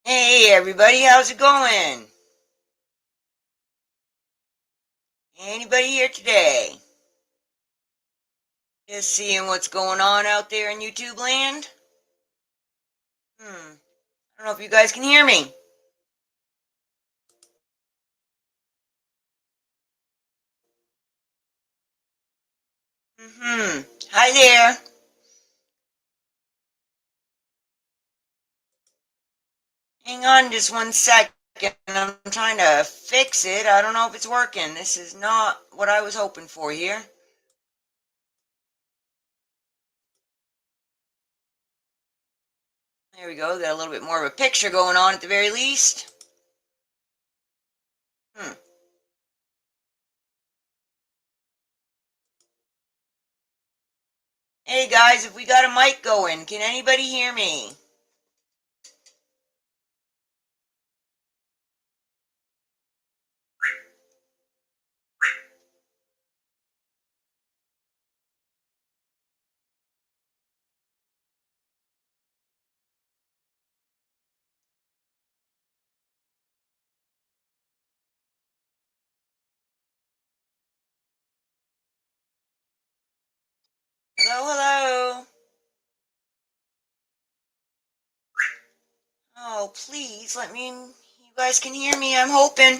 Hey everybody, how's it going? Anybody here today? Just seeing what's going on out there in YouTube land? I don't know if you guys can hear me. Hi there. Hang on just 1 second. I'm trying to fix it. I don't know if it's working. This is not what I was hoping for here. There we go. Got a little bit more of a picture going on at the very least. Hmm. Hey guys, if we got a mic going, can anybody hear me? Oh, please let me. You guys can hear me. I'm hoping.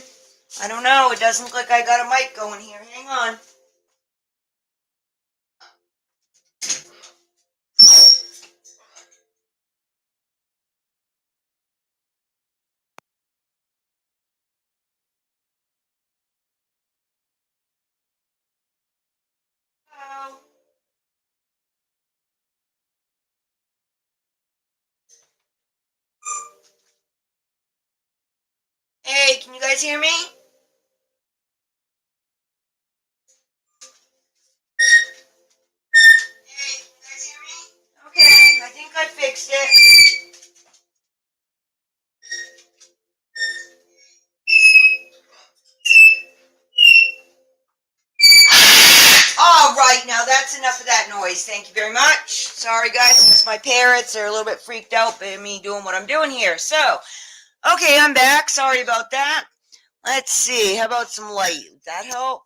I don't know. It doesn't look like I got a mic going here. Hang on. Hello. Hey, can you guys hear me? Hey, can you guys hear me? Okay, I think I fixed it. All right, now that's enough of that noise. Thank you very much. Sorry, guys, it's my parrots. They're a little bit freaked out by me doing what I'm doing here. So, okay, I'm back. Sorry about that. Let's see. How about some light? Does that help?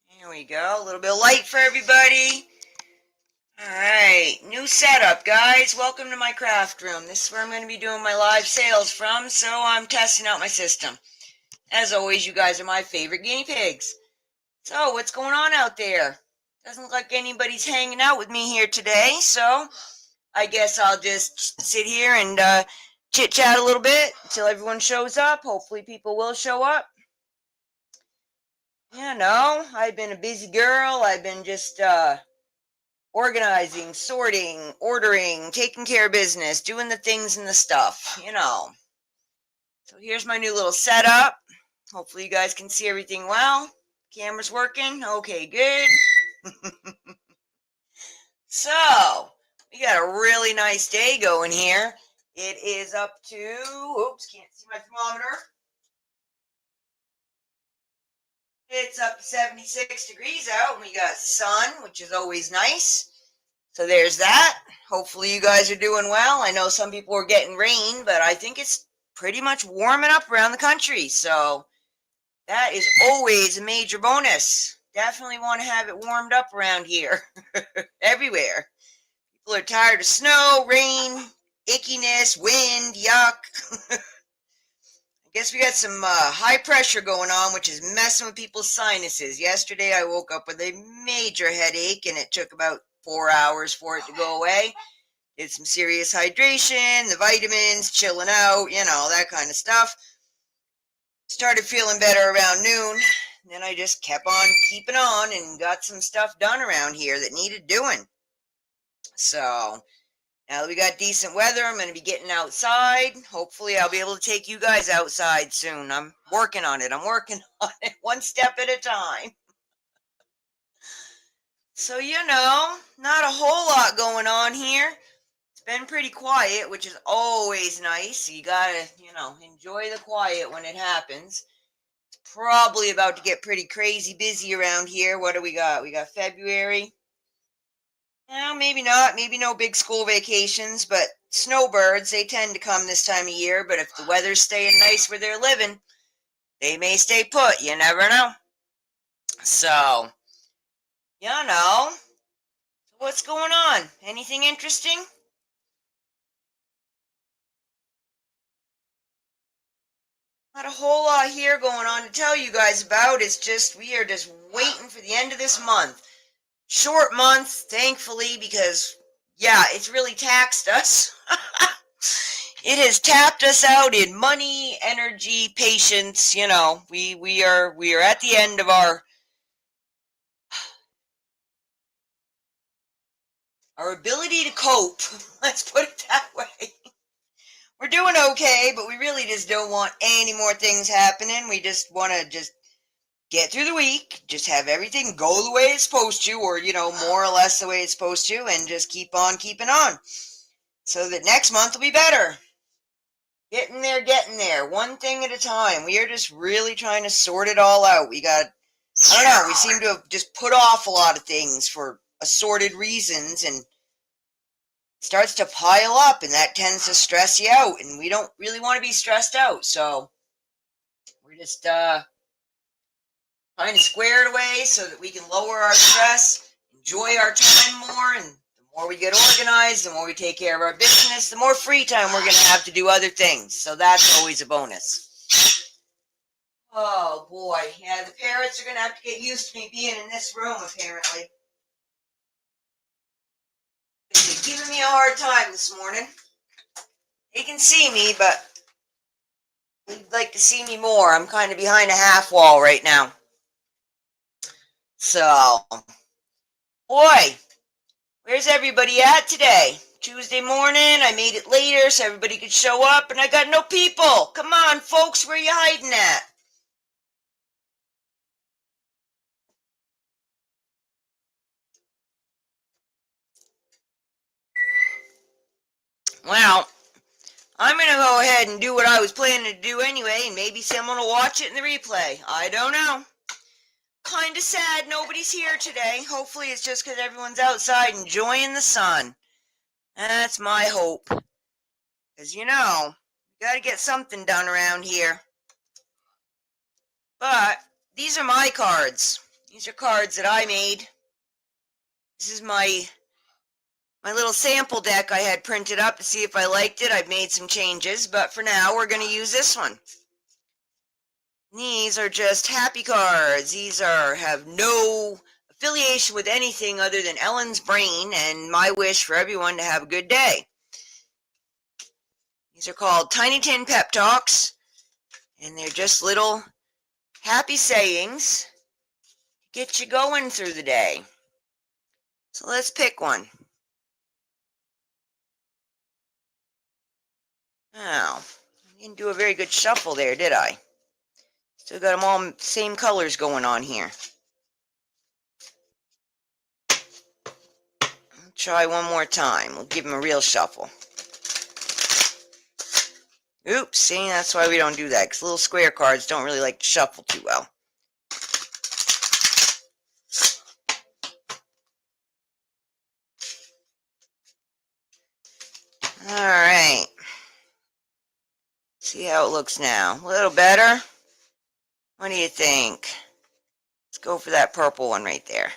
Here we go. A little bit of light for everybody. All right, new setup, guys. Welcome to my craft room. This is where I'm going to be doing my live sales from, so I'm testing out my system. As always, you guys are my favorite guinea pigs. So, what's going on out there? Doesn't look like anybody's hanging out with me here today, so I guess I'll just sit here and chit-chat a little bit until everyone shows up. Hopefully people will show up. You know, I've been a busy girl. I've been just organizing, sorting, ordering, taking care of business, doing the things and the stuff, you know. So here's my new little setup. Hopefully you guys can see everything well. Camera's working. Okay, good. So, we got a really nice day going here. It is up to, oops, can't see my thermometer. It's up to 76 degrees out, and we got sun, which is always nice. So there's that. Hopefully you guys are doing well. I know some people are getting rain, but I think it's pretty much warming up around the country. So that is always a major bonus. Definitely want to have it warmed up around here. Everywhere. People are tired of snow, rain, ickiness, wind, yuck. I guess we got some high pressure going on, which is messing with people's sinuses. Yesterday I woke up with a major headache, and it took about 4 hours for it to go away. Did some serious hydration, the vitamins, chilling out, you know, that kind of stuff. Started feeling better around noon. Then I just kept on keeping on and got some stuff done around here that needed doing. So now that we got decent weather, I'm going to be getting outside. Hopefully I'll be able to take you guys outside soon. I'm working on it. I'm working on it one step at a time. So, you know, not a whole lot going on here. It's been pretty quiet, which is always nice. You gotta, you know, enjoy the quiet when it happens. It's probably about to get pretty crazy busy around here. What do we got? We got February. Well, maybe not. Maybe no big school vacations, but snowbirds, they tend to come this time of year. But if the weather's staying nice where they're living, they may stay put. You never know. So, you know, what's going on? Anything interesting? Not a whole lot here going on to tell you guys about. It's just, we are just waiting for the end of this month. Short month, thankfully, because, yeah, it's really taxed us. It has tapped us out in money, energy, patience. You know, we are at the end of our ability to cope. Let's put it that way. We're doing okay, but we really just don't want any more things happening. We just want to just get through the week, just have everything go the way it's supposed to, or, you know, more or less the way it's supposed to, and just keep on keeping on, so that next month will be better. Getting there, one thing at a time. We are just really trying to sort it all out. I don't know, we seem to have just put off a lot of things for assorted reasons, and it starts to pile up, and that tends to stress you out, and we don't really want to be stressed out, so We're just trying to square it away so that we can lower our stress, enjoy our time more, and the more we get organized, the more we take care of our business, the more free time we're going to have to do other things. So that's always a bonus. Oh boy, yeah, the parrots are going to have to get used to me being in this room, apparently. They're giving me a hard time this morning. They can see me, but they'd like to see me more. I'm kind of behind a half wall right now. So, boy, where's everybody at today? Tuesday morning, I made it later so everybody could show up, and I got no people. Come on, folks, where you hiding at? Well, I'm going to go ahead and do what I was planning to do anyway, and maybe someone will watch it in the replay. I don't know. Kind of sad nobody's here today. Hopefully it's just because everyone's outside enjoying the sun. That's my hope. Because, you know, you got to get something done around here. But these are my cards. These are cards that I made. This is my little sample deck I had printed up to see if I liked it. I've made some changes, but for now we're going to use this one. These are just happy cards. These have no affiliation with anything other than Ellen's brain and my wish for everyone to have a good day. These are called Tiny Tin Pep Talks, and they're just little happy sayings to get you going through the day. So let's pick one. Oh, I didn't do a very good shuffle there, did I? Still got them all same colors going on here. I'll try one more time. We'll give them a real shuffle. Oops, see, that's why we don't do that, because little square cards don't really like to shuffle too well. Alright. See how it looks now. A little better? What do you think? Let's go for that purple one right there.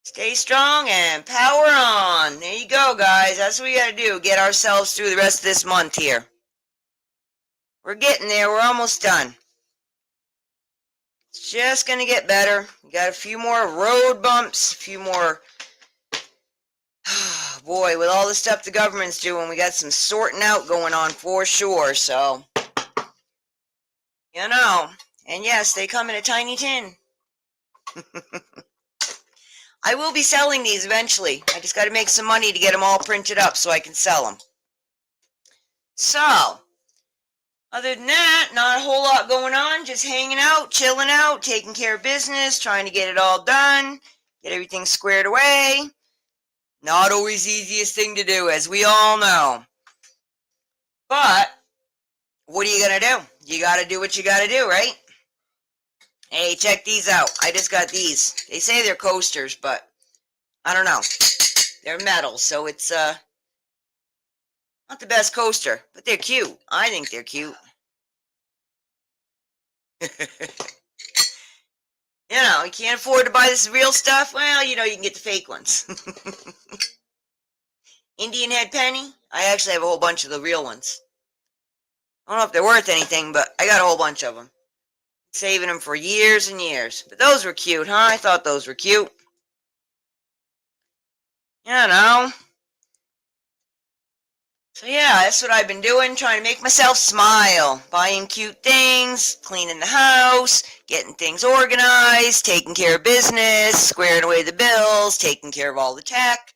Stay strong and power on. There you go, guys. That's what we got to do. Get ourselves through the rest of this month here. We're getting there. We're almost done. It's just going to get better. We got a few more road bumps, a few more... Boy, with all the stuff the government's doing, we got some sorting out going on for sure, so... You know. And yes, they come in a tiny tin. I will be selling these eventually. I just got to make some money to get them all printed up so I can sell them. So, other than that, not a whole lot going on. Just hanging out, chilling out, taking care of business, trying to get it all done, get everything squared away. Not always the easiest thing to do, as we all know. But, what are you going to do? You got to do what you got to do, right? Hey, check these out. I just got these. They say they're coasters, but I don't know. They're metal, so it's not the best coaster, but they're cute. I think they're cute. You know, you can't afford to buy this real stuff. Well, you know, you can get the fake ones. Indian head penny. I actually have a whole bunch of the real ones. I don't know if they're worth anything, but I got a whole bunch of them. Saving them for years and years. But those were cute, huh? I thought those were cute. You know. So yeah, that's what I've been doing, trying to make myself smile. Buying cute things, cleaning the house, getting things organized, taking care of business, squaring away the bills, taking care of all the tech.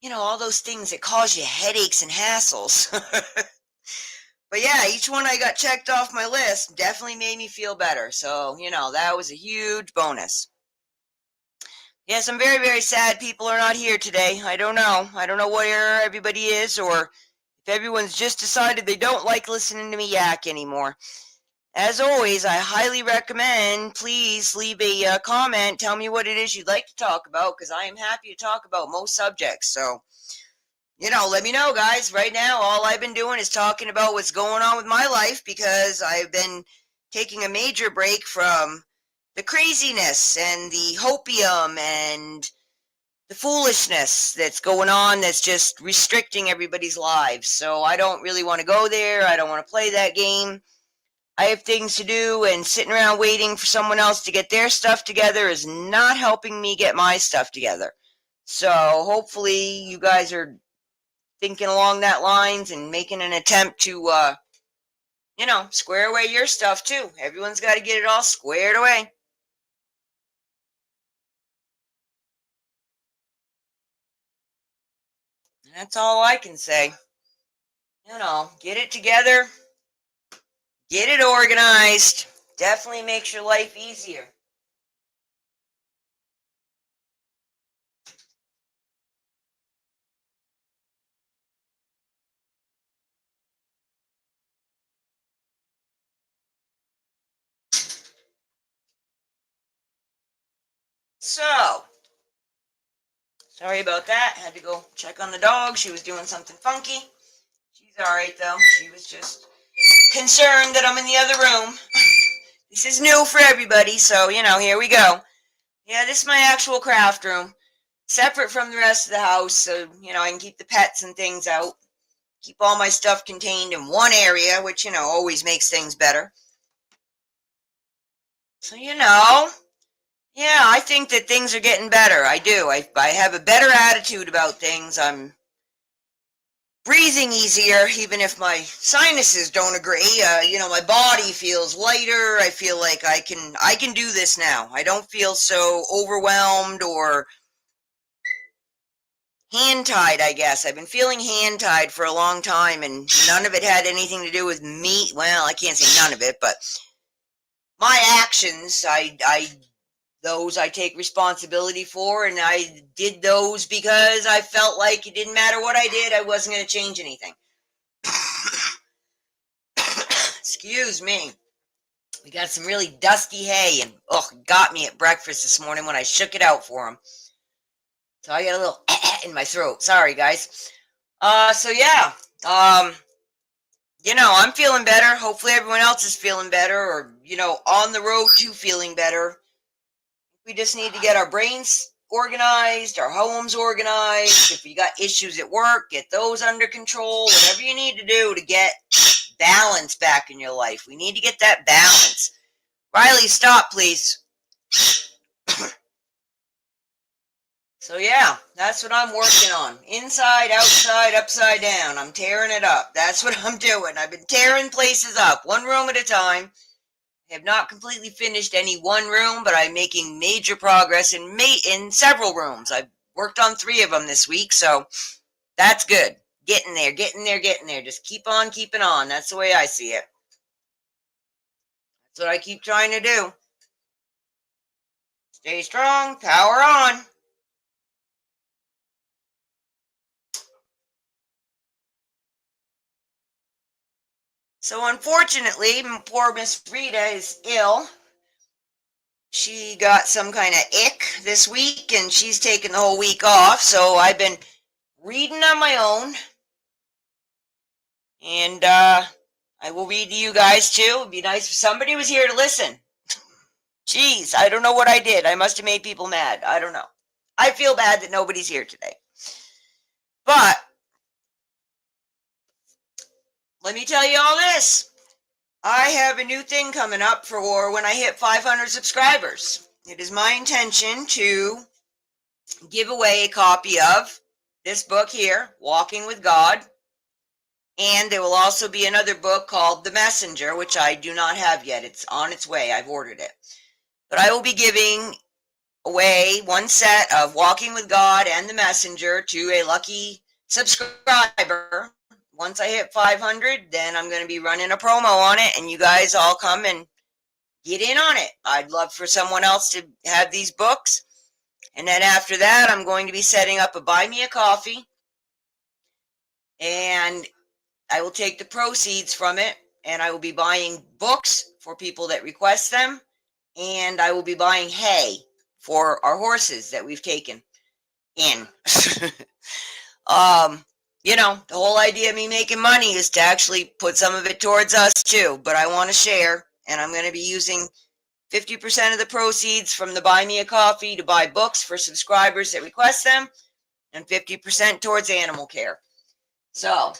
You know, all those things that cause you headaches and hassles. But yeah, each one I got checked off my list definitely made me feel better. So, you know, that was a huge bonus. Yes, I'm very, very sad people are not here today. I don't know. I don't know where everybody is, or if everyone's just decided they don't like listening to me yak anymore. As always, I highly recommend, please leave a comment. Tell me what it is you'd like to talk about, because I am happy to talk about most subjects. So, let me know, guys. Right now, all I've been doing is talking about what's going on with my life because I've been taking a major break from the craziness and the hopium and the foolishness that's going on that's just restricting everybody's lives. So I don't really want to go there. I don't want to play that game. I have things to do, and sitting around waiting for someone else to get their stuff together is not helping me get my stuff together. So hopefully you guys are thinking along that lines and making an attempt to, square away your stuff too. Everyone's got to get it all squared away. That's all I can say. Get it together, get it organized. Definitely makes your life easier. So, sorry about that. Had to go check on the dog. She was doing something funky. She's all right, though. She was just concerned that I'm in the other room. This is new for everybody, so, here we go. Yeah, this is my actual craft room. Separate from the rest of the house, so, I can keep the pets and things out. Keep all my stuff contained in one area, which, always makes things better. So, yeah, I think that things are getting better. I do. I have a better attitude about things. I'm breathing easier, even if my sinuses don't agree. My body feels lighter. I feel like I can do this now. I don't feel so overwhelmed or hand-tied, I guess. I've been feeling hand-tied for a long time, and none of it had anything to do with me. Well, I can't say none of it, but my actions, those I take responsibility for, and I did those because I felt like it didn't matter what I did, I wasn't going to change anything. Excuse me. We got some really dusty hay, and got me at breakfast this morning when I shook it out for him. So I got a little in my throat. Sorry, guys. So yeah. I'm feeling better. Hopefully everyone else is feeling better, or, on the road to feeling better. We just need to get our brains organized, our homes organized. If you got issues at work, get those under control. Whatever you need to do to get balance back in your life. We need to get that balance. Riley, stop, please. So yeah, that's what I'm working on. Inside, outside, upside down. I'm tearing it up. That's what I'm doing. I've been tearing places up, one room at a time. I have not completely finished any one room, but I'm making major progress in several rooms. I've worked on 3 of them this week, so that's good. Getting there, getting there, getting there. Just keep on keeping on. That's the way I see it. That's what I keep trying to do. Stay strong, power on. So unfortunately, poor Miss Rita is ill. She got some kind of ick this week, and she's taken the whole week off, so I've been reading on my own. And I will read to you guys too. It'd be nice if somebody was here to listen. Jeez, I don't know what I did. I must have made people mad. I don't know. I feel bad that nobody's here today. But let me tell you all this. I have a new thing coming up for when I hit 500 subscribers. It is my intention to give away a copy of this book here, Walking with God. And there will also be another book called The Messenger, which I do not have yet. It's on its way. I've ordered it. But I will be giving away one set of Walking with God and The Messenger to a lucky subscriber. Once I hit 500, then I'm going to be running a promo on it, and you guys all come and get in on it. I'd love for someone else to have these books. And then after that, I'm going to be setting up a Buy Me a Coffee, and I will take the proceeds from it, and I will be buying books for people that request them, and I will be buying hay for our horses that we've taken in. you know, the whole idea of me making money is to actually put some of it towards us too. But I want to share, and I'm going to be using 50% of the proceeds from the Buy Me a Coffee to buy books for subscribers that request them, and 50% towards animal care. So,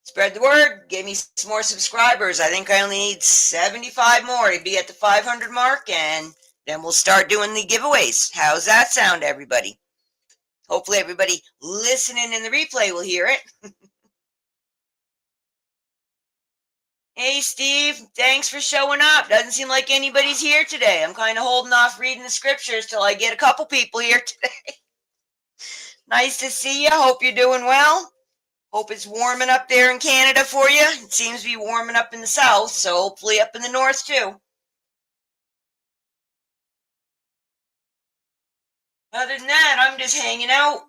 spread the word, give me some more subscribers. I think I only need 75 more to be at the 500 mark, and then we'll start doing the giveaways. How's that sound, everybody? Hopefully everybody listening in the replay will hear it. Hey, Steve, thanks for showing up. Doesn't seem like anybody's here today. I'm kind of holding off reading the scriptures till I get a couple people here today. Nice to see you. Hope you're doing well. Hope it's warming up there in Canada for you. It seems to be warming up in the south, so hopefully up in the north too. Other than that, I'm just hanging out,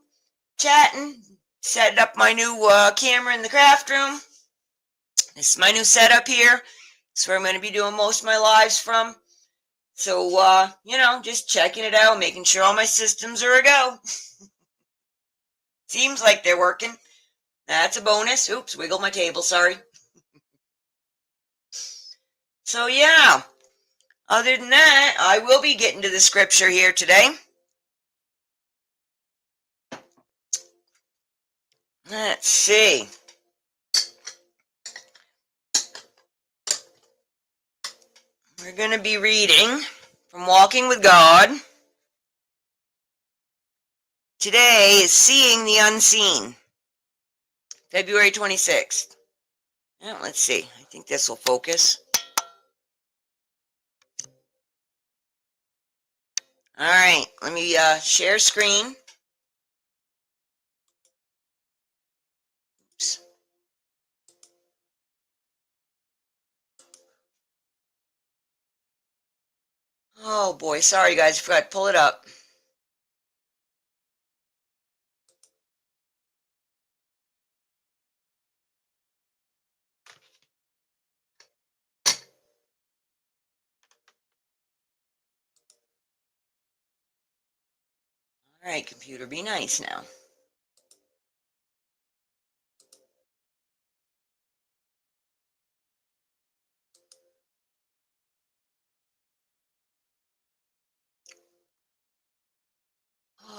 chatting, setting up my new camera in the craft room. This is my new setup here. It's where I'm going to be doing most of my lives from. So, you know, just checking it out, making sure all my systems are a go. Seems like they're working. That's a bonus. Oops, wiggled my table, sorry. So, yeah, other than that, I will be getting to the scripture here today. Let's see. We're going to be reading from Walking with God. Today is Seeing the Unseen, February 26th. Well, let's see. I think this will focus. All right, let me share screen. Oops. Oh boy, sorry guys, I forgot to pull it up. All right, computer, be nice now.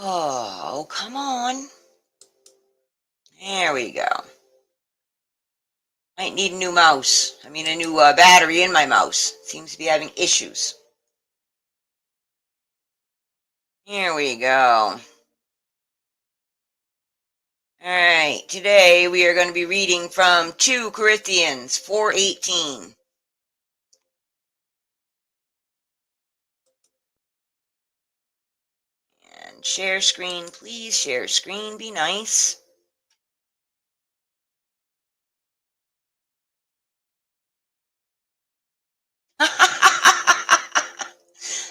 Oh, come on. There we go. Might need a new mouse. I mean, a new battery in my mouse. Seems to be having issues. Here we go. All right, today we are going to be reading from 2 Corinthians 4:18. And share screen, please. Share screen, be nice.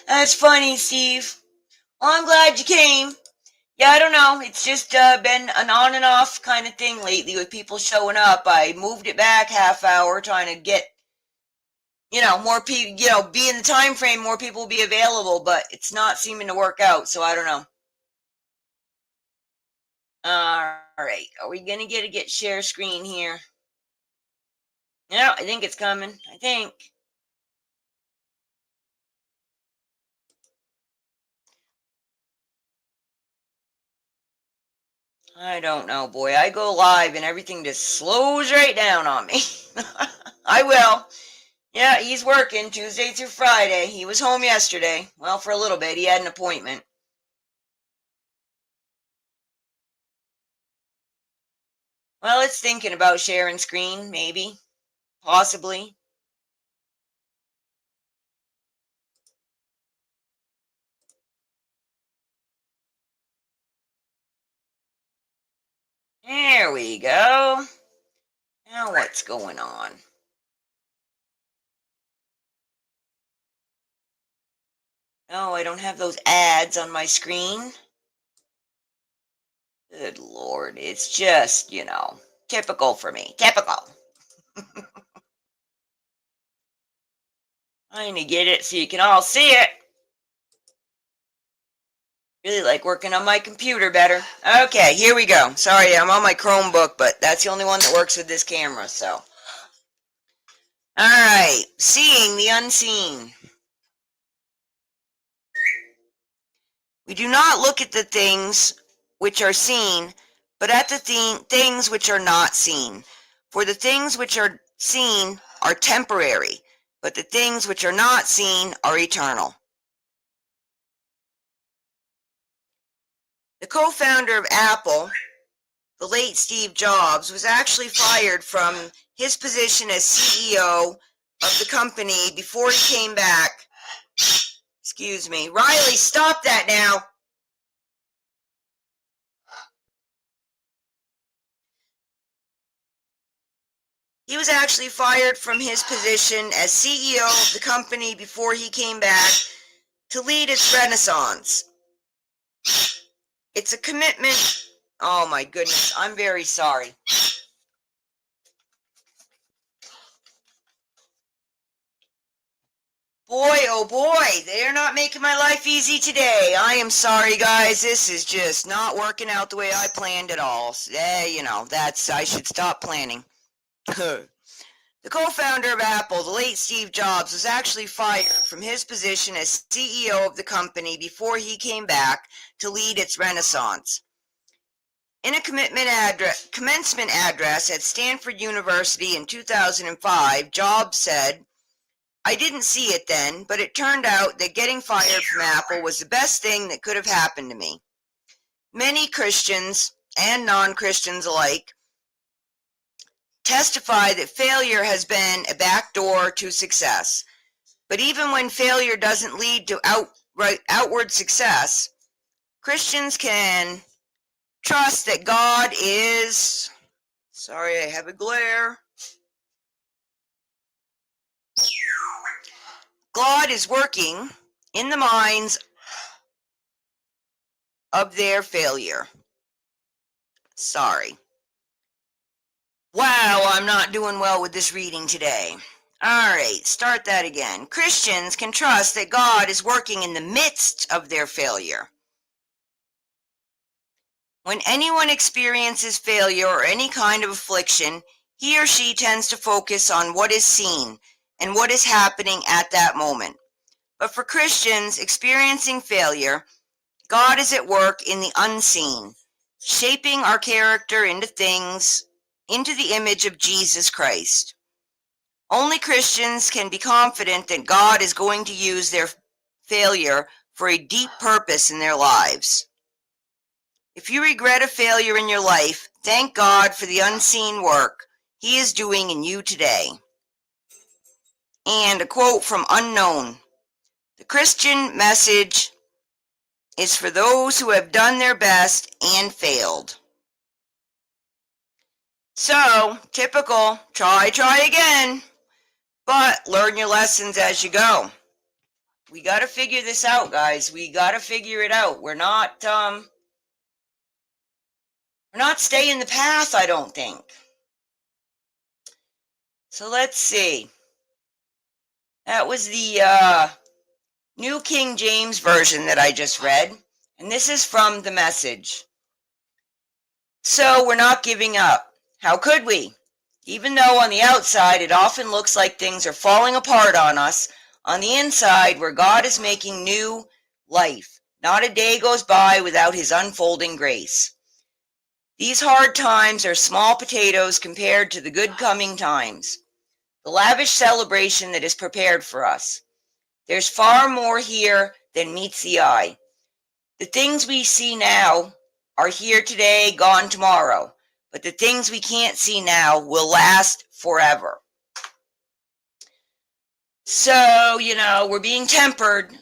That's funny, Steve. Well, I'm glad you came. Yeah, I don't know. It's just been an on and off kind of thing lately with people showing up. I moved it back half hour trying to get, you know, more people, you know, be in the time frame, more people will be available, but it's not seeming to work out, so I don't know. All right, are we going to get share screen here? Yeah, I think it's coming. I think. I don't know, boy. I go live and everything just slows right down on me. I will. Yeah, he's working Tuesday through Friday. He was home yesterday. Well, for a little bit. He had an appointment. Well, it's thinking about sharing screen, maybe. Possibly. There we go. Now what's going on? Oh, I don't have those ads on my screen. Good Lord. It's just, you know, typical for me. Typical. Trying to get it so you can all see it. Really like working on my computer better. Okay, here we go. Sorry, I'm on my Chromebook, but that's the only one that works with this camera, so. Alright, seeing the unseen. We do not look at the things which are seen, but at the things which are not seen. For the things which are seen are temporary, but the things which are not seen are eternal. The co-founder of Apple, the late Steve Jobs, was actually fired from his position as CEO of the company before he came back. Excuse me. Riley, stop that now. He was actually fired from his position as CEO of the company before he came back to lead its renaissance. It's a commitment. Oh my goodness, I'm very sorry. Boy, oh boy, they're not making my life easy today. I am sorry, guys. This is just not working out the way I planned at all. You know, I should stop planning. The co-founder of Apple, the late Steve Jobs, was actually fired from his position as CEO of the company before he came back to lead its renaissance. In a commencement address at Stanford University in 2005, Jobs said, "I didn't see it then, but it turned out that getting fired from Apple was the best thing that could have happened to me." Many Christians and non-Christians alike testify that failure has been a backdoor to success. But even when failure doesn't lead to outward success, Christians can trust that God is, sorry, I have a glare. God is working in the minds of their failure. Sorry. Wow, I'm not doing well with this reading today. Alright, start that again. Christians can trust that God is working in the midst of their failure. When anyone experiences failure or any kind of affliction, he or she tends to focus on what is seen and what is happening at that moment. But for Christians experiencing failure, God is at work in the unseen, shaping our character into the image of Jesus Christ. Only Christians can be confident that God is going to use their failure for a deep purpose in their lives. If you regret a failure in your life, thank God for the unseen work He is doing in you today. And a quote from Unknown: "The Christian message is for those who have done their best and failed." So, typical, try again, but learn your lessons as you go. We got to figure this out, guys. We got to figure it out. We're not staying the path, I don't think. So let's see. That was the New King James Version that I just read, and this is from the Message. "So we're not giving up. How could we? Even though on the outside it often looks like things are falling apart on us, on the inside, where God is making new life, not a day goes by without His unfolding grace. These hard times are small potatoes compared to the good coming times, the lavish celebration that is prepared for us. There's far more here than meets the eye. The things we see now are here today, gone tomorrow, but the things we can't see now will last forever." So, we're being tempered.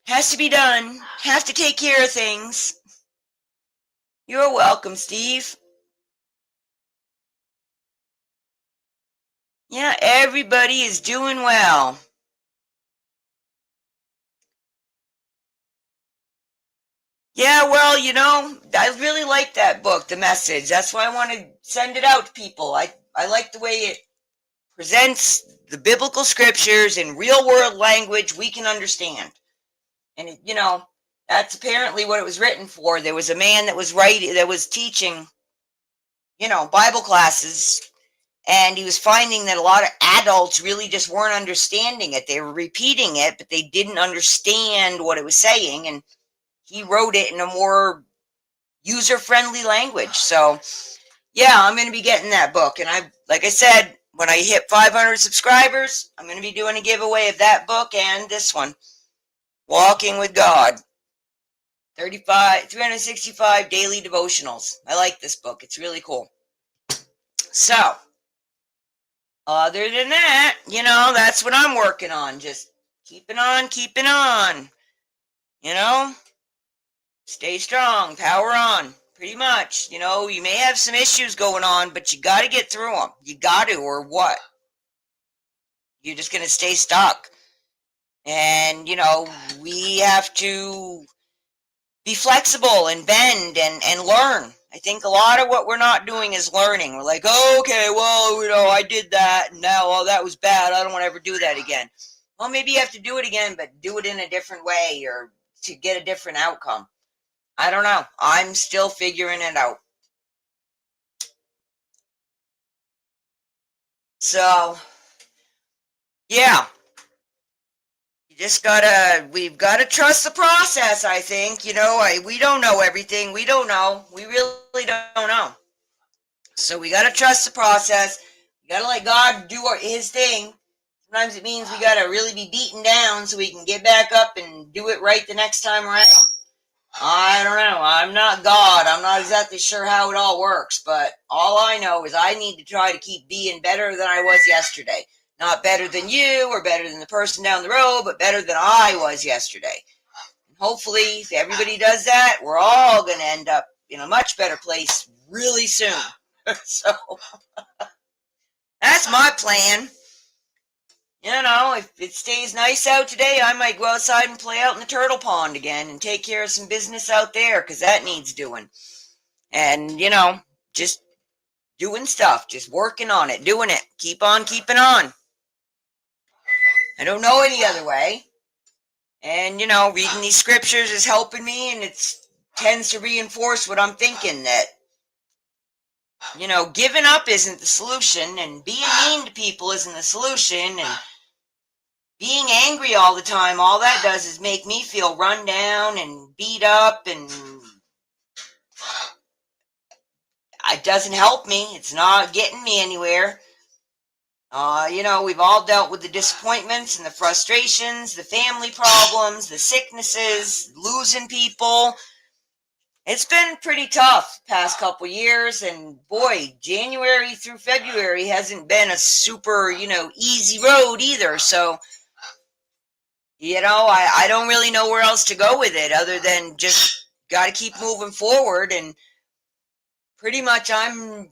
Has to be done. Have to take care of things. You're welcome, Steve. Yeah, everybody is doing well. Yeah, well, I really like that book, The Message. That's why I want to send it out to people. I like the way it presents the biblical scriptures in real world language we can understand. And that's apparently what it was written for. There was a man that was teaching, Bible classes, and he was finding that a lot of adults really just weren't understanding it. They were repeating it, but they didn't understand what it was saying. And he wrote it in a more user-friendly language. So, yeah, I'm going to be getting that book. And like I said, when I hit 500 subscribers, I'm going to be doing a giveaway of that book and this one, Walking with God. 365 daily devotionals. I like this book. It's really cool. So, other than that, that's what I'm working on. Just keeping on. Stay strong, power on. Pretty much. You may have some issues going on, but you got to get through them. You got to, or what? You're just going to stay stuck. And, we have to be flexible and bend and learn. I think a lot of what we're not doing is learning. We're like, oh, okay, well, I did that, and now, oh, that was bad. I don't want to ever do that again. Well, maybe you have to do it again, but do it in a different way or to get a different outcome. I don't know. I'm still figuring it out. So, yeah. We've gotta trust the process, I think. We don't know everything. We don't know. We really don't know. So we gotta trust the process. We gotta let God do his thing. Sometimes it means we gotta really be beaten down so we can get back up and do it right the next time around. I don't know. I'm not God. I'm not exactly sure how it all works, but all I know is I need to try to keep being better than I was yesterday. Not better than you or better than the person down the road, but better than I was yesterday. And hopefully, if everybody does that, we're all going to end up in a much better place really soon. So, that's my plan. If it stays nice out today, I might go outside and play out in the turtle pond again and take care of some business out there because that needs doing. And, just doing stuff, just working on it, doing it. Keep on keeping on. I don't know any other way. And, reading these scriptures is helping me, and it tends to reinforce what I'm thinking, that, giving up isn't the solution, and being mean to people isn't the solution, and being angry all the time, all that does is make me feel run down and beat up, and it doesn't help me. It's not getting me anywhere. We've all dealt with the disappointments and the frustrations, the family problems, the sicknesses, losing people. It's been pretty tough the past couple years, and boy, January through February hasn't been a super, easy road either. So, I don't really know where else to go with it other than just got to keep moving forward. And pretty much I'm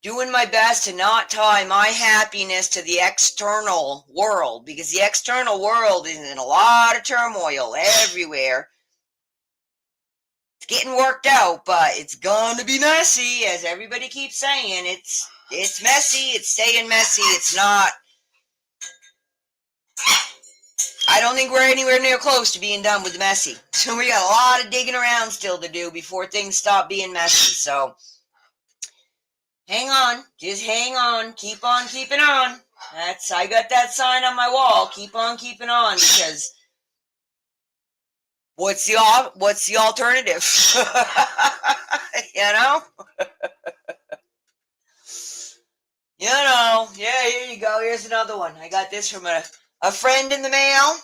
doing my best to not tie my happiness to the external world, because the external world is in a lot of turmoil everywhere. It's getting worked out, but it's going to be messy, as everybody keeps saying. It's messy. It's staying messy. It's not. I don't think we're anywhere near close to being done with the messy. So we got a lot of digging around still to do before things stop being messy. So hang on. Just hang on. Keep on keeping on. I got that sign on my wall. Keep on keeping on, because what's the alternative? Yeah, here you go. Here's another one. I got this from a friend in the mail.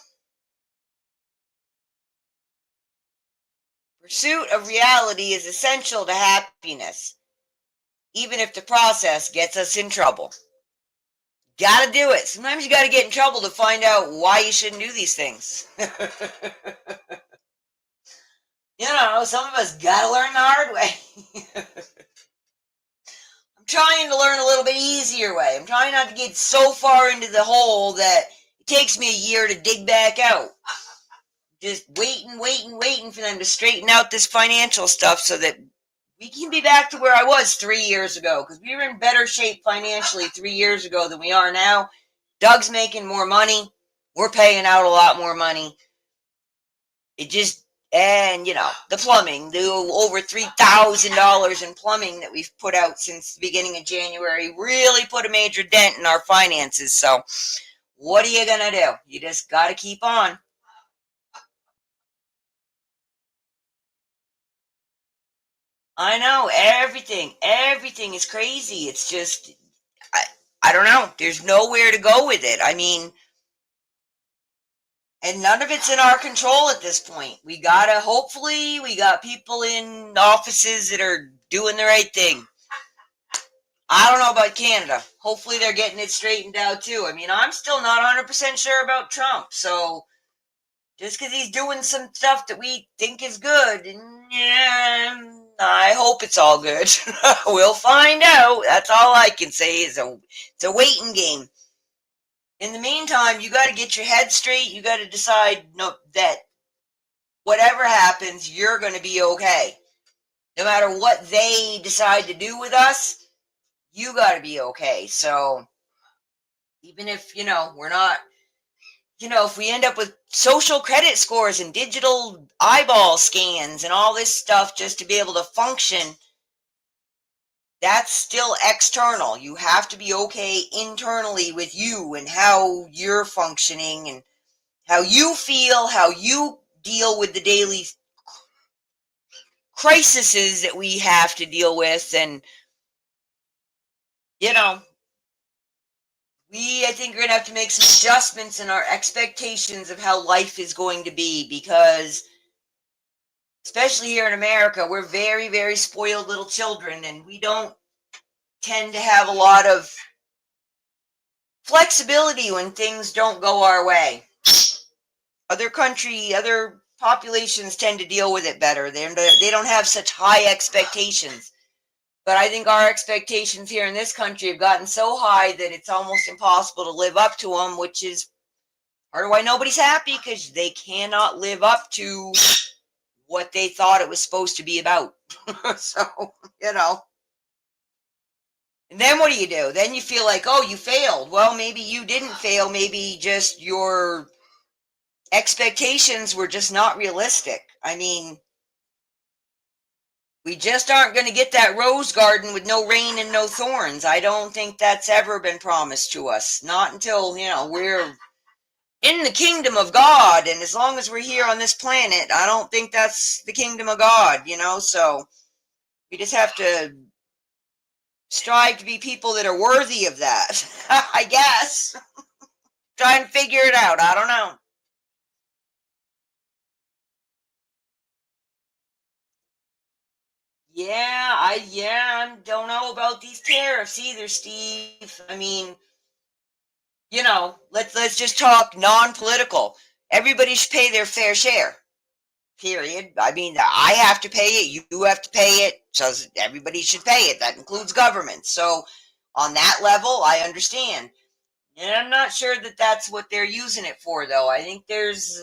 Pursuit of reality is essential to happiness, even if the process gets us in trouble. Gotta do it. Sometimes you gotta get in trouble to find out why you shouldn't do these things. Some of us gotta learn the hard way. I'm trying to learn a little bit easier way. I'm trying not to get so far into the hole that it takes me a year to dig back out. Just waiting for them to straighten out this financial stuff so that we can be back to where I was 3 years ago, because we were in better shape financially 3 years ago than we are now. Doug's making more money. We're paying out a lot more money. It just, and the plumbing, the over $3,000 in plumbing that we've put out since the beginning of January really put a major dent in our finances. So what are you gonna do? You just gotta keep on. I know everything is crazy. It's just, I, I don't know. There's nowhere to go with it. I mean, and none of it's in our control at this point. Hopefully, we got people in offices that are doing the right thing. I don't know about Canada. Hopefully, they're getting it straightened out too. I mean, I'm still not 100% sure about Trump. So just because he's doing some stuff that we think is good, yeah, I hope it's all good. We'll find out. That's all I can say is it's a waiting game. In the meantime, you got to get your head straight. You got to decide that whatever happens, you're going to be okay. No matter what they decide to do with us, you got to be okay. So even if, we're not, if we end up with social credit scores and digital eyeball scans and all this stuff just to be able to function, that's still external. You have to be okay internally with you and how you're functioning and how you feel, how you deal with the daily crises that we have to deal with. And, I think we're going to have to make some adjustments in our expectations of how life is going to be, because especially here in America, we're very, very spoiled little children, and we don't tend to have a lot of flexibility when things don't go our way. Other populations tend to deal with it better. They don't have such high expectations. But I think our expectations here in this country have gotten so high that it's almost impossible to live up to them, which is part of why nobody's happy, because they cannot live up to what they thought it was supposed to be about. So, And then what do? Then you feel like, oh, you failed. Well, maybe you didn't fail. Maybe just your expectations were just not realistic. I mean, we just aren't going to get that rose garden with no rain and no thorns. I don't think that's ever been promised to us. Not until, we're in the kingdom of God. And as long as we're here on this planet, I don't think that's the kingdom of God, So we just have to strive to be people that are worthy of that, I guess. Trying to figure it out. I don't know. I don't know about these tariffs either, Steve. I mean, let's just talk non-political. Everybody should pay their fair share. Period. I mean, I have to pay it. You have to pay it. So everybody should pay it. That includes government. So on that level, I understand. And I'm not sure that that's what they're using it for, though. I think there's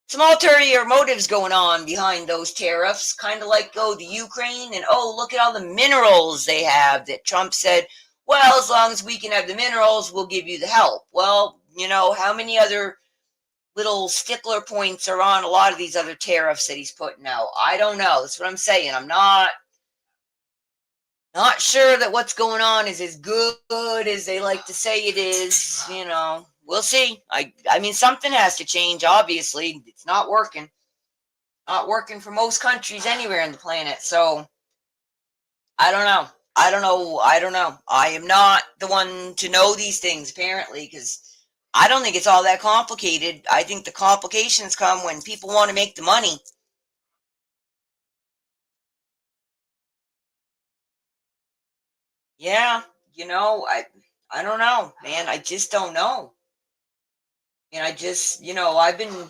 some ulterior motives going on behind those tariffs, kind of like, the Ukraine, and look at all the minerals they have that Trump said, well, as long as we can have the minerals, we'll give you the help. Well, how many other little stickler points are on a lot of these other tariffs that he's putting out? I don't know. That's what I'm saying. I'm not sure that what's going on is as good as they like to say it is. We'll see. I mean, something has to change, obviously. It's not working. Not working for most countries anywhere on the planet. So, I don't know. I don't know. I am not the one to know these things, apparently, because I don't think it's all that complicated. I think the complications come when people want to make the money. Yeah, I don't know, man. I just don't know. And I've been,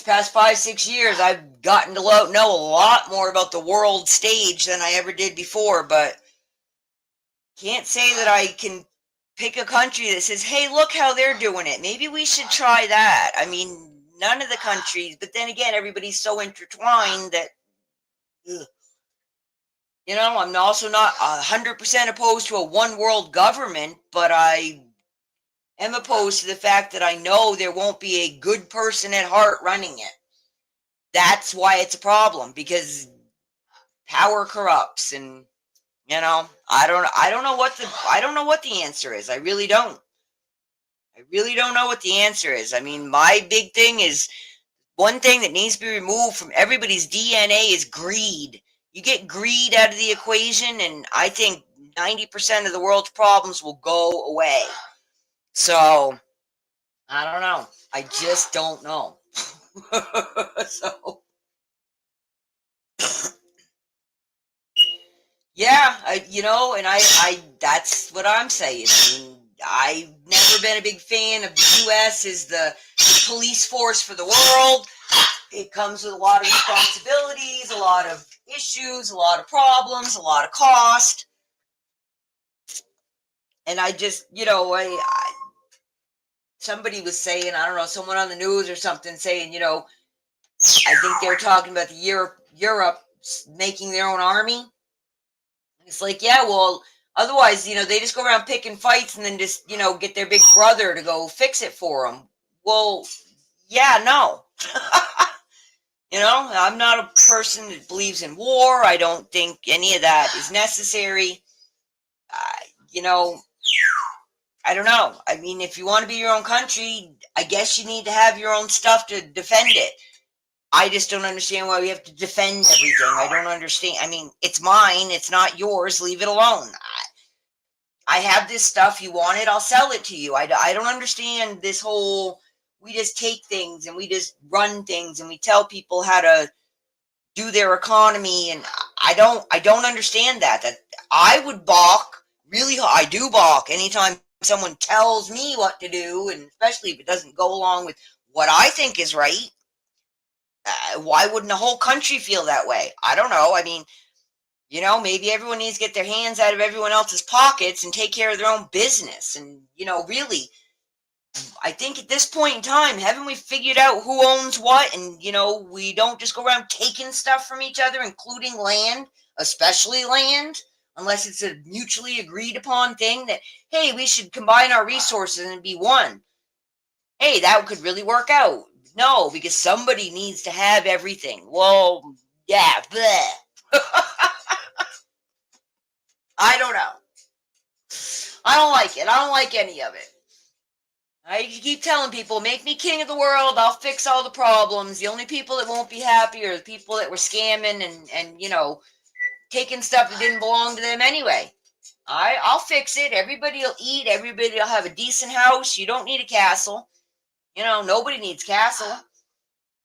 past 5, 6 years, I've gotten to know a lot more about the world stage than I ever did before, but can't say that I can pick a country that says, hey, look how they're doing it. Maybe we should try that. I mean, none of the countries, but then again, everybody's so intertwined that, ugh. I'm also not 100% opposed to a one world government, but I am opposed to the fact that I know there won't be a good person at heart running it. That's why it's a problem, because power corrupts. And I don't know what the answer is. I really don't. I really don't know what the answer is. I mean, my big thing is, one thing that needs to be removed from everybody's DNA is greed. You get greed out of the equation, and I think 90% of the world's problems will go away. So, I don't know. I just don't know. So, yeah, and that's what I'm saying. I mean, I've never been a big fan of the U.S. as the police force for the world. It comes with a lot of responsibilities, a lot of issues, a lot of problems, a lot of cost. And I just, somebody was saying, I don't know, someone on the news or something saying, I think they were talking about Europe making their own army. It's like, yeah, well, otherwise, they just go around picking fights and then just, get their big brother to go fix it for them. Well, yeah, no. I'm not a person that believes in war. I don't think any of that is necessary. You know, I don't know. I mean, if you want to be your own country, I guess you need to have your own stuff to defend it. I just don't understand why we have to defend everything. I don't understand. I mean, it's mine. It's not yours. Leave it alone. I have this stuff. You want it? I'll sell it to you. I don't understand this whole, we just take things and we just run things and we tell people how to do their economy. And I don't understand that I would balk really. I do balk anytime someone tells me what to do, and especially if it doesn't go along with what I think is right. Why wouldn't a whole country feel that way? I don't know. I mean, maybe everyone needs to get their hands out of everyone else's pockets and take care of their own business. And, really, I think at this point in time, haven't we figured out who owns what? And, we don't just go around taking stuff from each other, including land, especially land, unless it's a mutually agreed upon thing that, hey, we should combine our resources and be one. Hey, that could really work out. No, because somebody needs to have everything. Well, yeah, bleh. I don't know. I don't like it. I don't like any of it. I keep telling people, make me king of the world. I'll fix all the problems. The only people that won't be happy are the people that were scamming and taking stuff that didn't belong to them anyway. I'll fix it. Everybody will eat. Everybody will have a decent house. You don't need a castle. Nobody needs castle.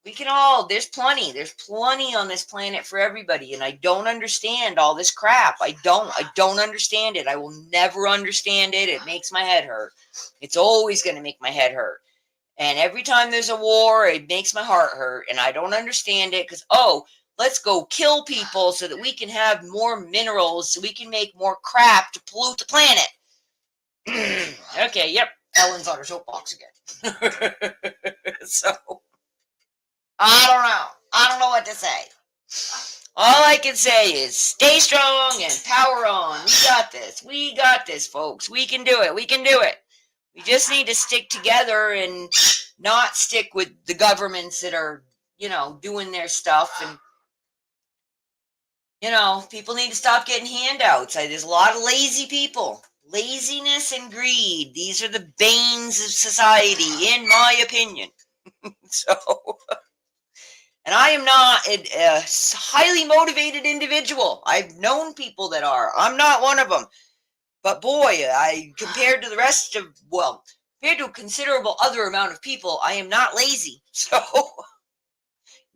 We can all, there's plenty on this planet for everybody. And I don't understand all this crap. I don't understand it. I will never understand it. It makes my head hurt. It's always going to make my head hurt. And every time there's a war, it makes my heart hurt. And I don't understand it because, let's go kill people so that we can have more minerals, so we can make more crap to pollute the planet. Okay, yep. Ellen's on her soapbox again. So, I don't know. I don't know what to say. All I can say is stay strong and power on. We got this. We got this, folks. We can do it. We can do it. We just need to stick together and not stick with the governments that are, doing their stuff. And, people need to stop getting handouts. There's a lot of lazy people. Laziness and greed. These are the banes of society, in my opinion. So, and I am not a highly motivated individual. I've known people that are. I'm not one of them. But boy, compared to compared to a considerable other amount of people, I am not lazy. So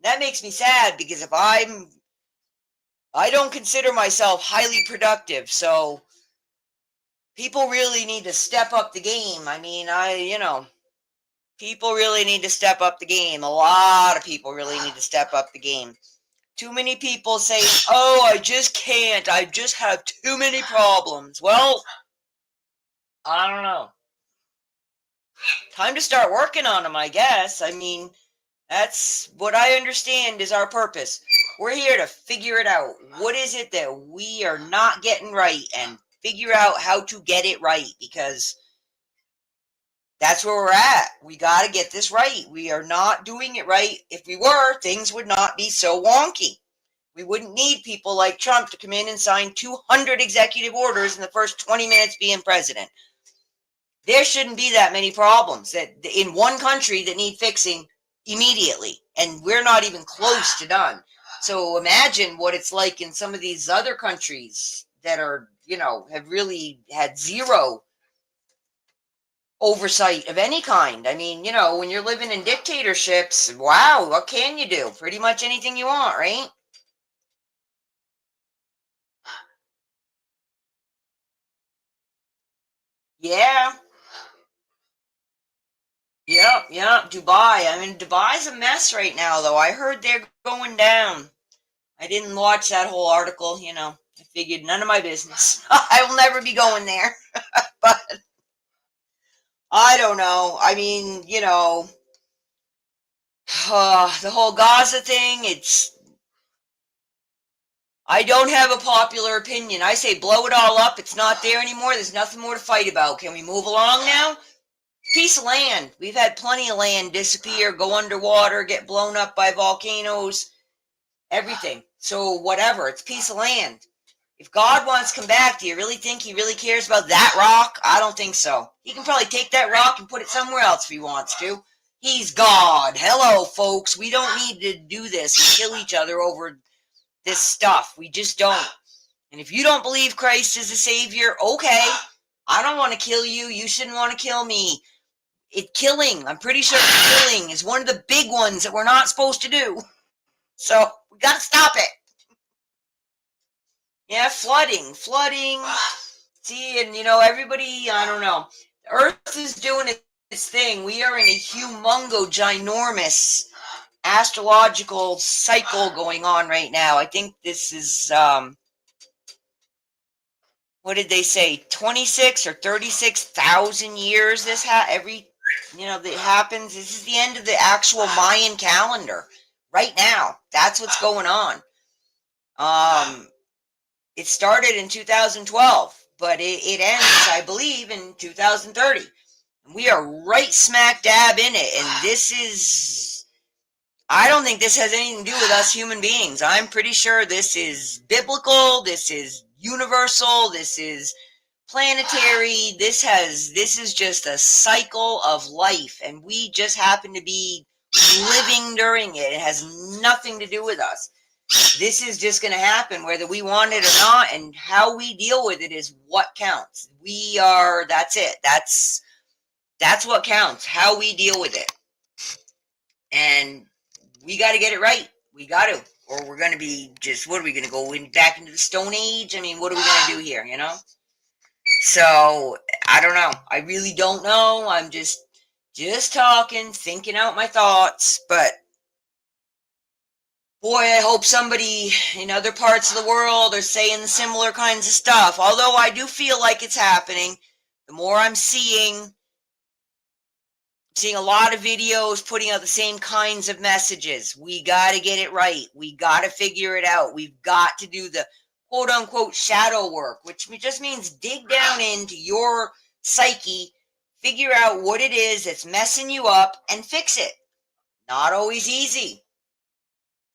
that makes me sad because I don't consider myself highly productive. So people really need to step up the game. I mean, people really need to step up the game. A lot of people really need to step up the game. Too many people say, I just can't. I just have too many problems. Well, I don't know. Time to start working on them, I guess. I mean, that's what I understand is our purpose. We're here to figure it out. What is it that we are not getting right, and figure out how to get it right, because That's where we're at. We got to get this right. We are not doing it right. If we were, things would not be so wonky. We wouldn't need people like Trump to come in and sign 200 executive orders in the first 20 minutes being president. There shouldn't be that many problems that in one country that need fixing immediately, and we're not even close to done. So imagine what it's like in some of these other countries that are, have really had zero oversight of any kind. I mean, when you're living in dictatorships, wow, what can you do? Pretty much anything you want, right? Yeah. Yep, yep. Dubai. I mean, Dubai's a mess right now, though. I heard they're going down. I didn't watch that whole article. I figured none of my business. I will never be going there. But I don't know. I mean, the whole Gaza thing, I don't have a popular opinion. I say blow it all up. It's not there anymore. There's nothing more to fight about. Can we move along now? Piece of land. We've had plenty of land disappear, go underwater, get blown up by volcanoes, everything. So whatever, it's a piece of land. If God wants to come back, do you really think he really cares about that rock? I don't think so. He can probably take that rock and put it somewhere else if he wants to. He's God. Hello, folks. We don't need to do this and kill each other over this stuff. We just don't. And if you don't believe Christ is a savior, okay. I don't want to kill you. You shouldn't want to kill me. Killing, I'm pretty sure killing is one of the big ones that we're not supposed to do. So we got to stop it. Yeah, flooding. See, and everybody, I don't know. The Earth is doing its thing. We are in a humongo, ginormous astrological cycle going on right now. I think this is, what did they say? 26 or 36,000 years this that happens. This is the end of the actual Mayan calendar right now. That's what's going on. It started in 2012, but it ends, I believe, in 2030. We are right smack dab in it, and I don't think this has anything to do with us human beings. I'm pretty sure this is biblical, this is universal, this is planetary, this is just a cycle of life, and we just happen to be living during it. It has nothing to do with us. This is just going to happen whether we want it or not, and how we deal with it is what counts. That's it. That's what counts, how we deal with it. And we got to get it right. We got to, or we're going to be what are we going to go back into the Stone Age? I mean, what are we going to do here, So, I don't know. I really don't know. I'm just talking, thinking out my thoughts, but boy, I hope somebody in other parts of the world are saying similar kinds of stuff. Although I do feel like it's happening. The more I'm seeing a lot of videos putting out the same kinds of messages. We got to get it right. We got to figure it out. We've got to do the quote unquote shadow work, which just means dig down into your psyche, figure out what it is that's messing you up, and fix it. Not always easy.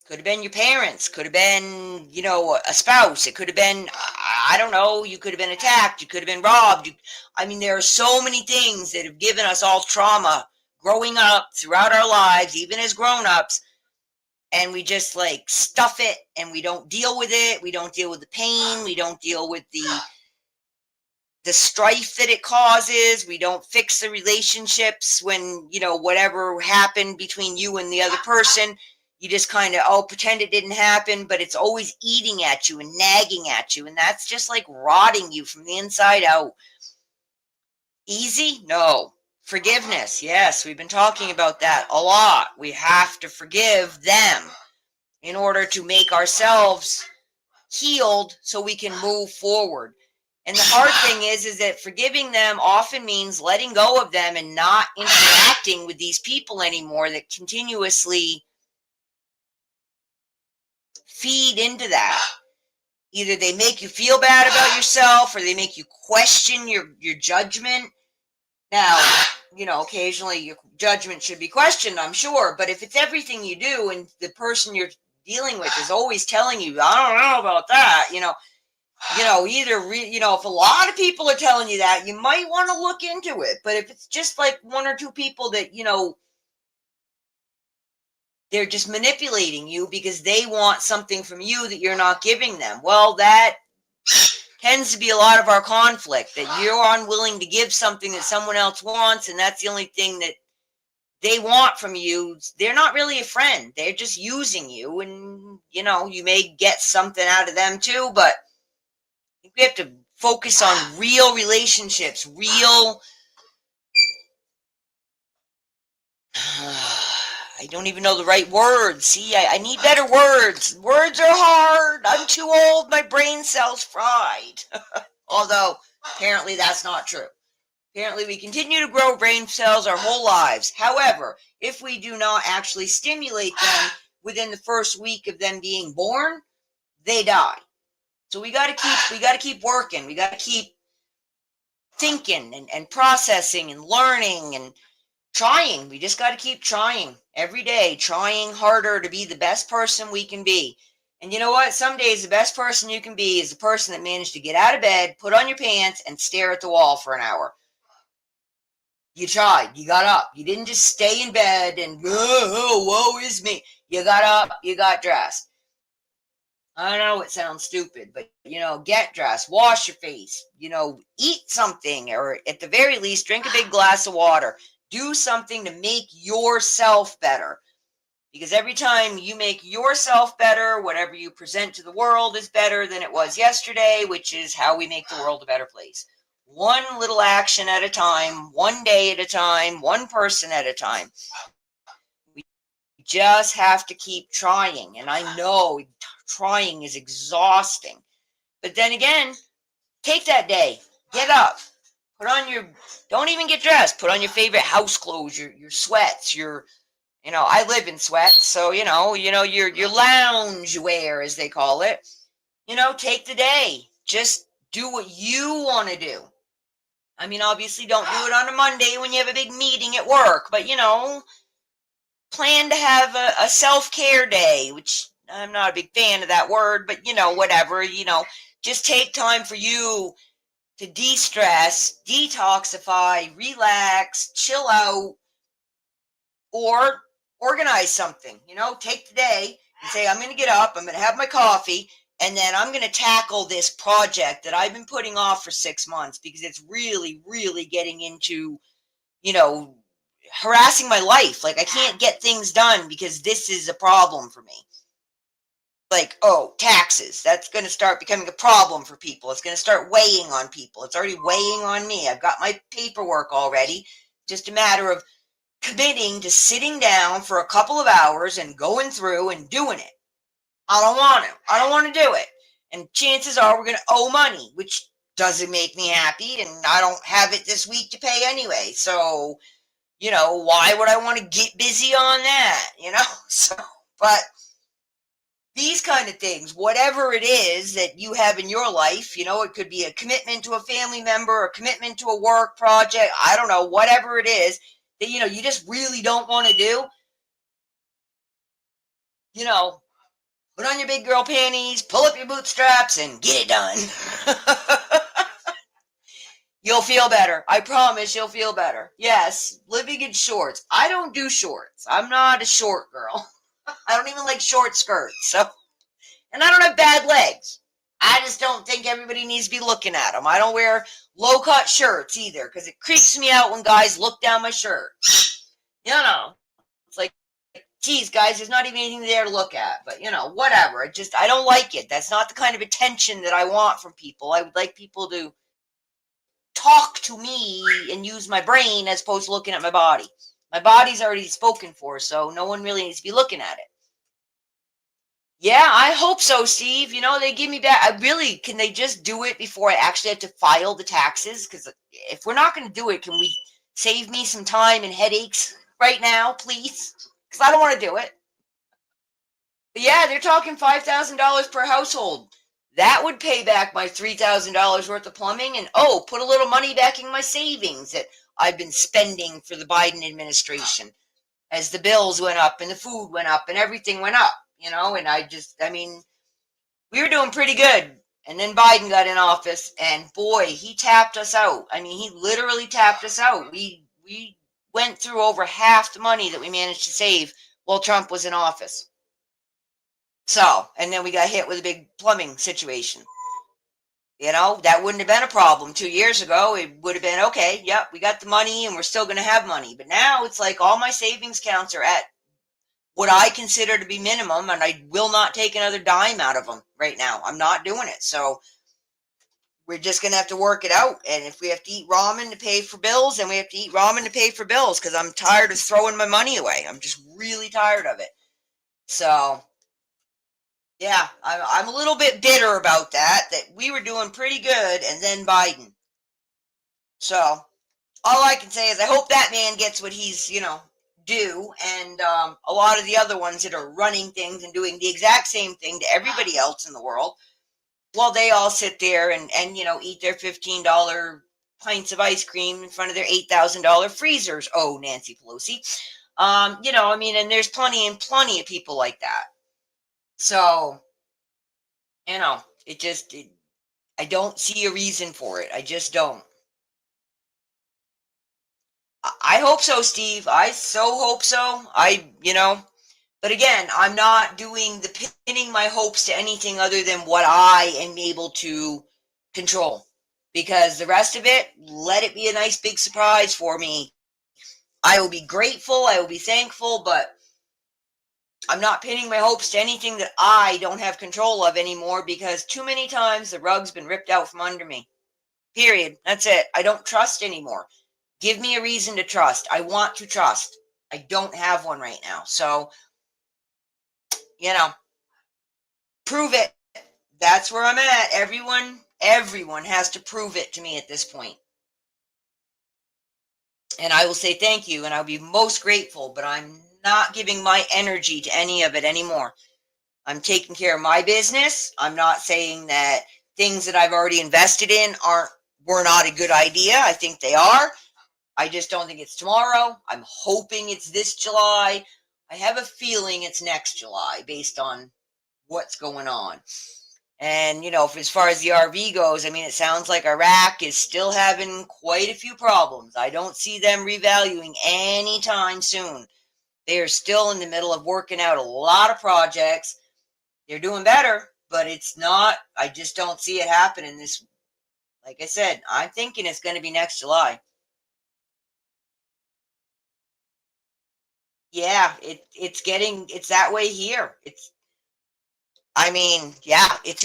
Could have been your parents, could have been, a spouse. It could have been, I don't know, you could have been attacked, you could have been robbed. There are so many things that have given us all trauma growing up throughout our lives, even as grown-ups, and we just stuff it, and we don't deal with it. We don't deal with the pain. We don't deal with the strife that it causes. We don't fix the relationships when, whatever happened between you and the other person. You just kind of, pretend it didn't happen, but it's always eating at you and nagging at you, and that's just rotting you from the inside out. Easy? No. Forgiveness. Yes, we've been talking about that a lot. We have to forgive them in order to make ourselves healed so we can move forward. And the hard thing is that forgiving them often means letting go of them and not interacting with these people anymore that continuously feed into that. Either they make you feel bad about yourself, or they make you question your judgment. Now, occasionally your judgment should be questioned, I'm sure, but if it's everything you do and the person you're dealing with is always telling you, I don't know about that, if a lot of people are telling you that, you might want to look into it. But if it's just like one or two people that, they're just manipulating you because they want something from you that you're not giving them, well, that tends to be a lot of our conflict, that you're unwilling to give something that someone else wants, and that's the only thing that they want from you. They're not really a friend. They're just using you, and you may get something out of them too, but I think we have to focus on real relationships, real I don't even know the right words. See, I need better words. Words are hard. I'm too old. My brain cells fried. Although, apparently that's not true. Apparently, we continue to grow brain cells our whole lives. However, if we do not actually stimulate them within the first week of them being born, they die. So we got to keep working. We got to keep thinking and processing and learning and trying. We just got to keep trying every day, trying harder to be the best person we can be. And you know what? Some days the best person you can be is the person that managed to get out of bed, put on your pants, and stare at the wall for an hour. You tried. You got up. You didn't just stay in bed and, woe is me. You got up. You got dressed. I know it sounds stupid, but, get dressed, wash your face, eat something, or at the very least, drink a big glass of water. Do something to make yourself better. Because every time you make yourself better, whatever you present to the world is better than it was yesterday, which is how we make the world a better place. One little action at a time, one day at a time, one person at a time. We just have to keep trying. And I know trying is exhausting. But then again, take that day, get up, don't even get dressed, put on your favorite house clothes, your sweats, I live in sweats, so, your lounge wear, as they call it, take the day, just do what you want to do. I mean, obviously don't do it on a Monday when you have a big meeting at work, but, plan to have a self-care day, which I'm not a big fan of that word, but, whatever, just take time for you to de-stress, detoxify, relax, chill out, or organize something. Take the day and say, I'm going to get up, I'm going to have my coffee, and then I'm going to tackle this project that I've been putting off for 6 months because it's really, really getting into, harassing my life. Like, I can't get things done because this is a problem for me. Like, taxes. That's going to start becoming a problem for people. It's going to start weighing on people. It's already weighing on me. I've got my paperwork already. Just a matter of committing to sitting down for a couple of hours and going through and doing it. I don't want to do it. And chances are we're going to owe money, which doesn't make me happy. And I don't have it this week to pay anyway. So, why would I want to get busy on that? So, but these kind of things, whatever it is that you have in your life, it could be a commitment to a family member, a commitment to a work project, I don't know, whatever it is that, you just really don't want to do, put on your big girl panties, pull up your bootstraps, and get it done. You'll feel better. I promise you'll feel better. Yes, living in shorts. I don't do shorts. I'm not a short girl. I don't even like short skirts. So, and I don't have bad legs. I just don't think everybody needs to be looking at them. I don't wear low-cut shirts either because it creeps me out when guys look down my shirt. It's like, geez, guys, there's not even anything there to look at. But, whatever. I don't like it. That's not the kind of attention that I want from people. I would like people to talk to me and use my brain as opposed to looking at my body. My body's already spoken for, so no one really needs to be looking at it. Yeah, I hope so, Steve. They give me back. Can they just do it before I actually have to file the taxes? Because if we're not going to do it, can we save me some time and headaches right now, please? Because I don't want to do it. But yeah, they're talking $5,000 per household. That would pay back my $3,000 worth of plumbing and, oh, put a little money back in my savings that I've been spending for the Biden administration as the bills went up and the food went up and everything went up, and I mean, we were doing pretty good. And then Biden got in office and boy, he tapped us out. I mean, he literally tapped us out. We went through over half the money that we managed to save while Trump was in office. So, and then we got hit with a big plumbing situation. That wouldn't have been a problem 2 years ago. It would have been, okay, yep, we got the money and we're still going to have money. But now it's like all my savings counts are at what I consider to be minimum, and I will not take another dime out of them right now. I'm not doing it. So we're just going to have to work it out. And if we have to eat ramen to pay for bills, then we have to eat ramen to pay for bills because I'm tired of throwing my money away. I'm just really tired of it. So yeah, I'm a little bit bitter about that we were doing pretty good and then Biden. So all I can say is I hope that man gets what he's, due. And a lot of the other ones that are running things and doing the exact same thing to everybody else in the world, while they all sit there and eat their $15 pints of ice cream in front of their $8,000 freezers. Oh, Nancy Pelosi. And there's plenty of people like that. So, I don't see a reason for it. I just don't. I hope so, Steve. I so hope so. But again, I'm not doing the pinning my hopes to anything other than what I am able to control. Because the rest of it, let it be a nice big surprise for me. I will be grateful. I will be thankful, but I'm not pinning my hopes to anything that I don't have control of anymore because too many times the rug's been ripped out from under me. Period. That's it. I don't trust anymore. Give me a reason to trust. I want to trust. I don't have one right now. So, prove it. That's where I'm at. Everyone has to prove it to me at this point. And I will say thank you and I'll be most grateful, but I'm not giving my energy to any of it anymore. I'm taking care of my business. I'm not saying that things that I've already invested in were not a good idea. I think they are. I just don't think it's tomorrow. I'm hoping it's this July. I have a feeling it's next July based on what's going on. And, as far as the RV goes, I mean, it sounds like Iraq is still having quite a few problems. I don't see them revaluing anytime soon. They are still in the middle of working out a lot of projects. They're doing better, but it's not, I just don't see it happening like I said, I'm thinking it's going to be next July. Yeah, it's that way here. It's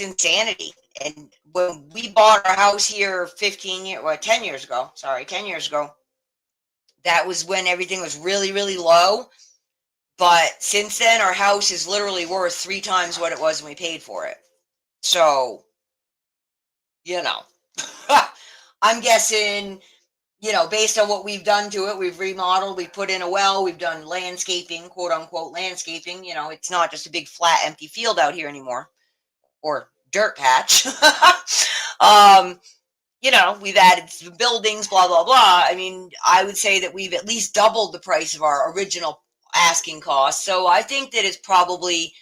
insanity. And when we bought our house here 10 years ago, 10 years ago, that was when everything was really, really low. But since then, our house is literally worth 3 times what it was when we paid for it. So, I'm guessing, based on what we've done to it, we've remodeled, we've put in a well, we've done landscaping, quote unquote landscaping. It's not just a big flat empty field out here anymore or dirt patch. We've added buildings, blah, blah, blah. I mean, I would say that we've at least doubled the price of our original asking cost. So I think that it's probably,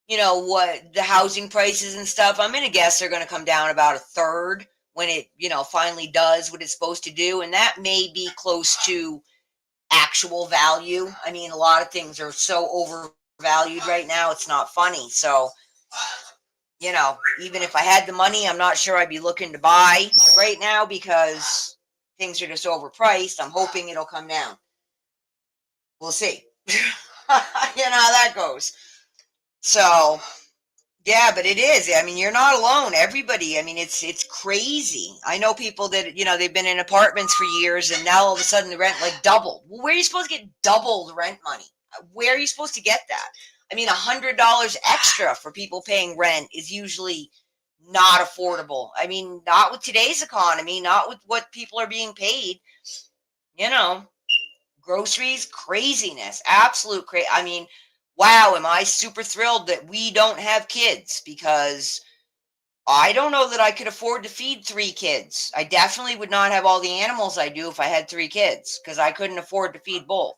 what the housing prices and stuff, I'm going to guess they're going to come down about a third when it, finally does what it's supposed to do. And that may be close to actual value. I mean, a lot of things are so overvalued right now. It's not funny. So, even if I had the money, I'm not sure I'd be looking to buy right now because things are just overpriced. I'm hoping it'll come down. We'll see. How that goes. So, yeah, but it is. I mean, you're not alone. Everybody. I mean, it's crazy. I know people that, they've been in apartments for years and now all of a sudden the rent like doubled. Well, where are you supposed to get double the rent money? Where are you supposed to get that? I mean, $100 extra for people paying rent is usually not affordable. I mean, not with today's economy, not with what people are being paid. Groceries, craziness, absolute crazy. I mean, wow, am I super thrilled that we don't have kids because I don't know that I could afford to feed 3 kids. I definitely would not have all the animals I do if I had 3 kids because I couldn't afford to feed both.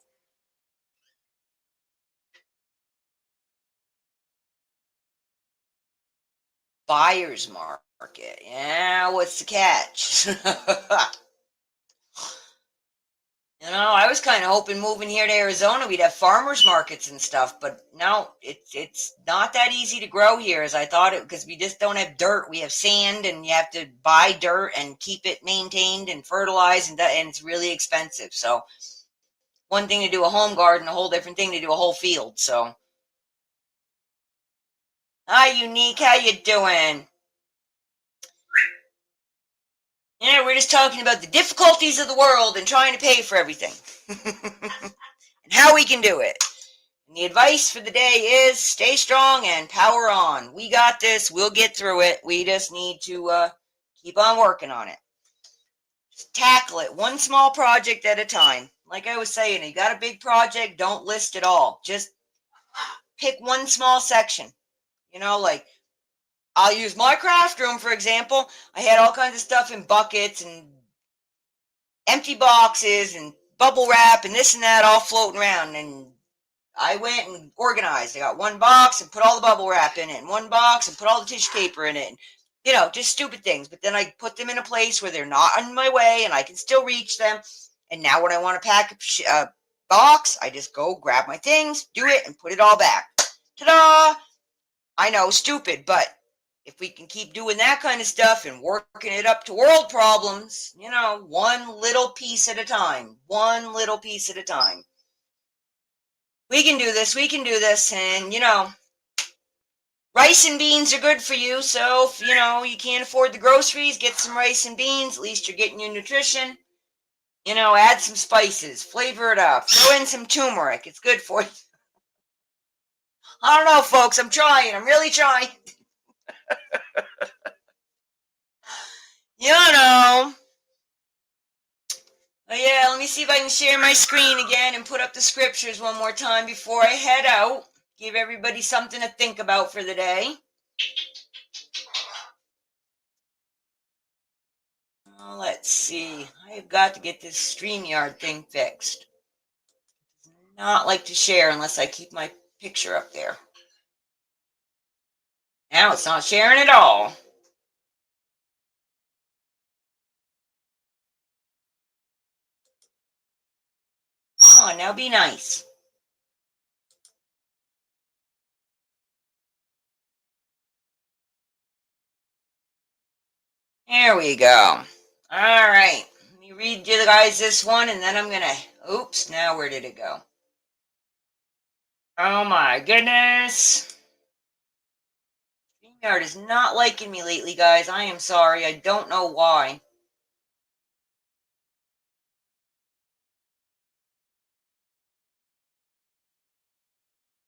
Buyer's market. Yeah, what's the catch? I was kind of hoping moving here to Arizona we'd have farmers markets and stuff, but no, it's not that easy to grow here as I thought it because we just don't have dirt. We have sand, and you have to buy dirt and keep it maintained and fertilized, and it's really expensive. So one thing to do a home garden, a whole different thing to do a whole field. So hi, Unique, how you doing? Yeah, we're just talking about the difficulties of the world and trying to pay for everything and how we can do it. And the advice for the day is stay strong and power on. We got this. We'll get through it. We just need to keep on working on it. Just tackle it one small project at a time. Like I was saying, you got a big project, don't list it all. Just pick one small section. Like I'll use my craft room, for example. I had all kinds of stuff in buckets and empty boxes and bubble wrap and this and that all floating around. And I went and organized. I got one box and put all the bubble wrap in it, and one box and put all the tissue paper in it. And, just stupid things. But then I put them in a place where they're not in my way and I can still reach them. And now when I want to pack a box, I just go grab my things, do it, and put it all back. Ta-da! I know, stupid, but if we can keep doing that kind of stuff and working it up to world problems, one little piece at a time, one little piece at a time. We can do this, and, rice and beans are good for you, so if, you can't afford the groceries, get some rice and beans, at least you're getting your nutrition. Add some spices, flavor it up, throw in some turmeric, it's good for you. I don't know, folks, I'm really trying. Oh yeah, let me see if I can share my screen again and put up the scriptures one more time before I head out. Give everybody something to think about for the day. Let's see. I have got to get this StreamYard thing fixed. Not like to share unless I keep my picture up there. Now it's not sharing at all. Come on, now be nice. There we go. All right. Let me read you guys this one, and then I'm going to... Oops, now where did it go? Oh my goodness. StreamYard is not liking me lately, guys. I am sorry. I don't know why.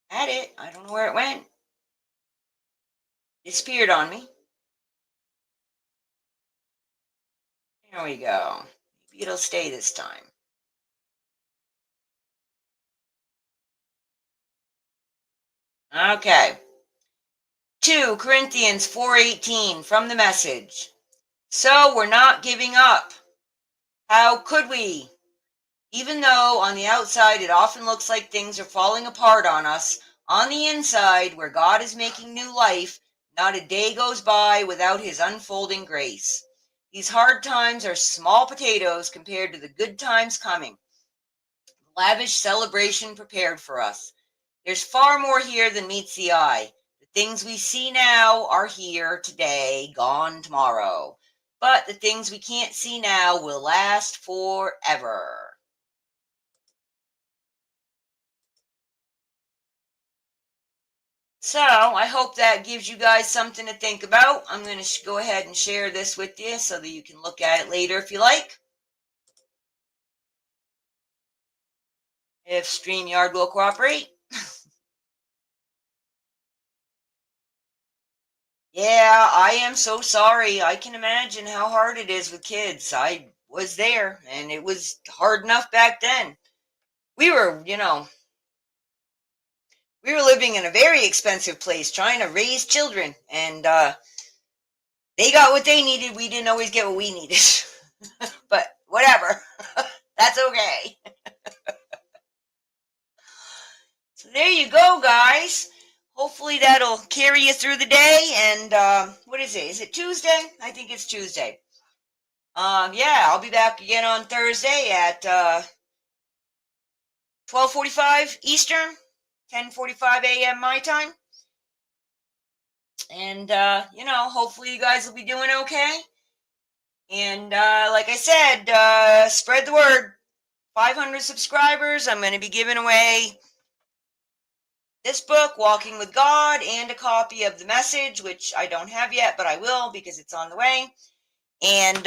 Had it. I don't know where it went. Disappeared on me. There we go. Maybe it'll stay this time. Okay. 2 Corinthians 4:18 from the Message. So we're not giving up. How could we? Even though on the outside it often looks like things are falling apart on us, on the inside, where God is making new life, not a day goes by without his unfolding grace. These hard times are small potatoes compared to the good times coming. Lavish celebration prepared for us. There's far more here than meets the eye. The things we see now are here today, gone tomorrow. But the things we can't see now will last forever. So I hope that gives you guys something to think about. I'm going to go ahead and share this with you so that you can look at it later if you like. If StreamYard will cooperate. Yeah, I am so sorry. I can imagine how hard it is with kids. I was there, and it was hard enough back then. We were, we were living in a very expensive place trying to raise children, and They got what they needed. We didn't always get what we needed. But whatever. That's okay. So there you go, guys. Hopefully that'll carry you through the day. And what is it? Is it Tuesday? I think it's Tuesday. Yeah, I'll be back again on Thursday at 12:45 Eastern, 10:45 a.m. my time. And hopefully you guys will be doing okay. And like I said, spread the word. 500 subscribers. I'm going to be giving away this book, Walking with God, and a copy of The Message, which I don't have yet, but I will because it's on the way. And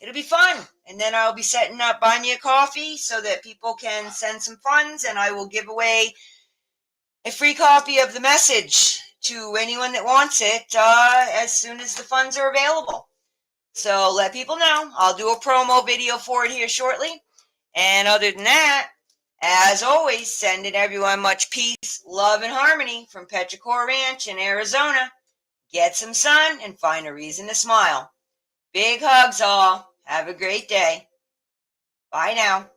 it'll be fun. And then I'll be setting up Buy Me a Coffee so that people can send some funds, and I will give away a free copy of The Message to anyone that wants it as soon as the funds are available. So let people know. I'll do a promo video for it here shortly. And other than that, as always, sending everyone much peace, love, and harmony from Petrichor Ranch in Arizona. Get some sun and find a reason to smile. Big hugs all. Have a great day. Bye now.